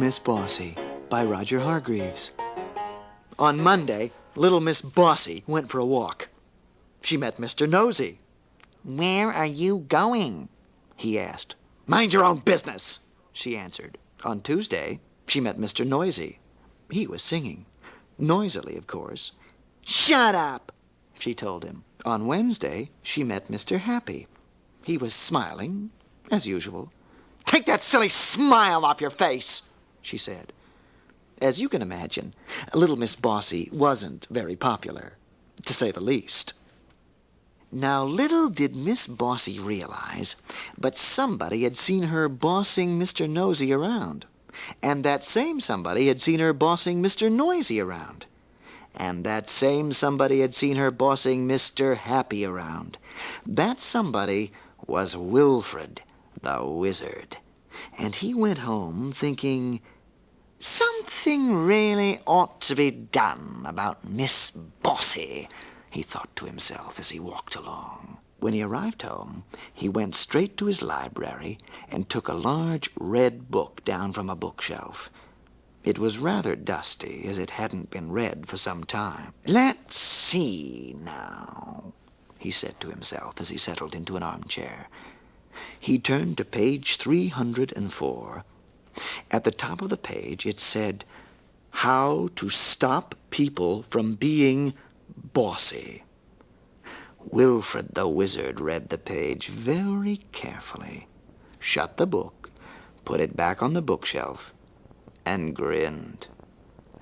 Miss Bossy by Roger Hargreaves. On Monday, little Miss Bossy went for a walk. She met Mr. Nosy. "Where are you going?" he asked. "Mind your own business," she answered. On Tuesday, she met Mr. Noisy. He was singing. Noisily, of course. "Shut up," she told him. On Wednesday, she met Mr. Happy. He was smiling, as usual. "Take that silly smile off your face," she said. As you can imagine, little Miss Bossy wasn't very popular, to say the least. Now, little did Miss Bossy realize, but somebody had seen her bossing Mr. Nosy around, and that same somebody had seen her bossing Mr. Noisy around, and that same somebody had seen her bossing Mr. Happy around. That somebody was Wilfred, the wizard, and he went home thinking, "Something really ought to be done about Miss Bossy," he thought to himself as he walked along. When he arrived home, he went straight to his library and took a large red book down from a bookshelf. It was rather dusty, as it hadn't been read for some time. "Let's see now," he said to himself as he settled into an armchair. He turned to page 304. At the top of the page it said, "How to Stop People from Being Bossy." Wilfred the wizard read the page very carefully, shut the book, put it back on the bookshelf, and grinned.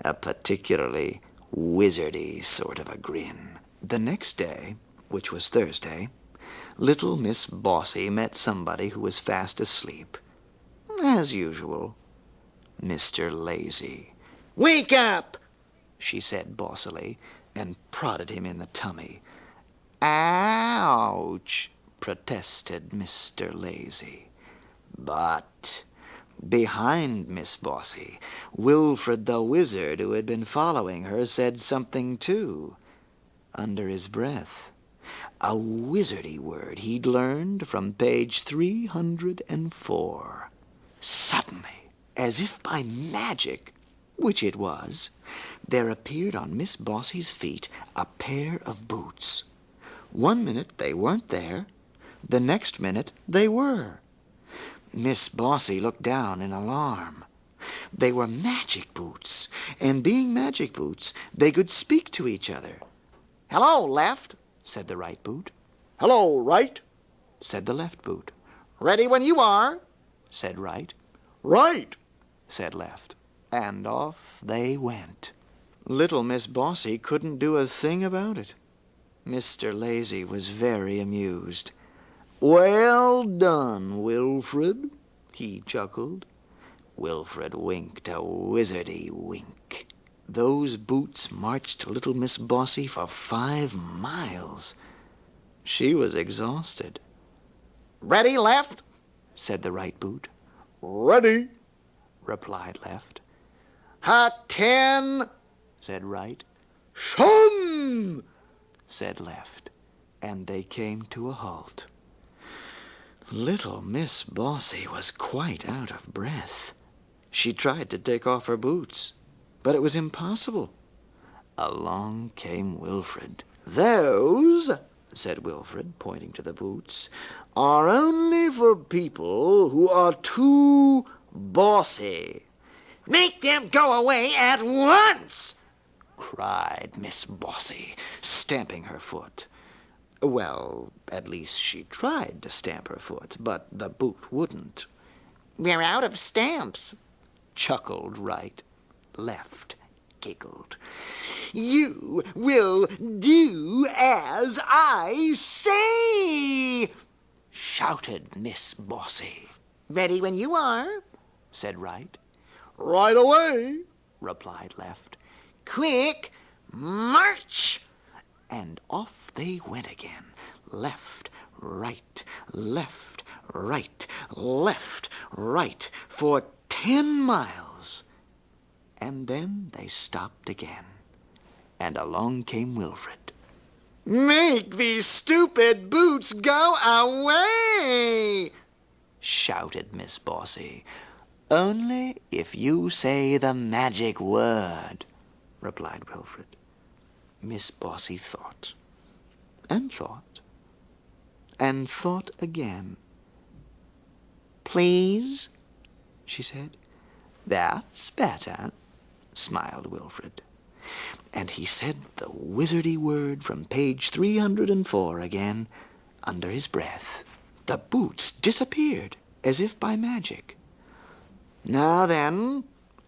A particularly wizardy sort of a grin. The next day, which was Thursday, little Miss Bossy met somebody who was fast asleep. As usual, Mr. Lazy. "Wake up," she said bossily, and prodded him in the tummy. "Ouch," protested Mr. Lazy. But behind Miss Bossy, Wilfred the wizard, who had been following her, said something too, under his breath. A wizardy word he'd learned from page 304. Suddenly, as if by magic, which it was, there appeared on Miss Bossy's feet a pair of boots. One minute they weren't there, the next minute they were. Miss Bossy looked down in alarm. They were magic boots, and being magic boots, they could speak to each other. "Hello, left," said the right boot. "Hello, right," said the left boot. "Ready when you are," said right. "Right," said left. And off they went. Little Miss Bossy couldn't do a thing about it. Mr. Lazy was very amused. "Well done, Wilfred," he chuckled. Wilfred winked a wizardy wink. Those boots marched little Miss Bossy for 5 miles. She was exhausted. "Ready, left?" said the right boot. "Ready," replied left. "10," said right. "Shun!" said left, and they came to a halt. Little Miss Bossy was quite out of breath. She tried to take off her boots, but it was impossible. Along came Wilfred. "Those," said Wilfred, pointing to the boots, "are only for people who are too bossy." "Make them go away at once!" cried Miss Bossy, stamping her foot. Well, at least she tried to stamp her foot, but the boot wouldn't. "We're out of stamps," chuckled right. Left giggled. "You will do as I say," shouted Miss Bossy. "Ready when you are," said right. "Right away," replied left. "Quick, march!" And off they went again. Left, right, left, right, left, right, for 10 miles. And then they stopped again, and along came Wilfred. "Make these stupid boots go away!" shouted Miss Bossy. Only if you say the magic word, replied Wilfred. Miss Bossy thought, and thought, and thought again. Please, she said. That's better, smiled Wilfred. And he said the wizardy word from page 304 again, under his breath. The boots disappeared, as if by magic. Now then,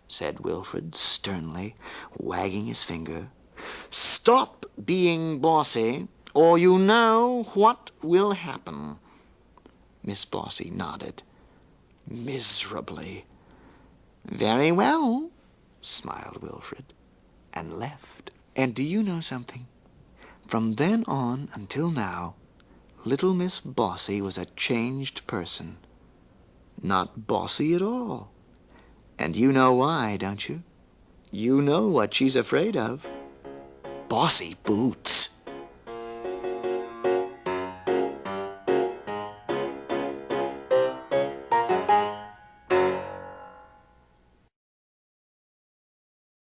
said Wilfred sternly, wagging his finger, stop being bossy, or you know what will happen. Miss Bossy nodded, miserably. Very well, smiled Wilfred, and left. And do you know something? From then on until now, little Miss Bossy was a changed person. Not bossy at all. And you know why, don't you? You know what she's afraid of. Bossy boots.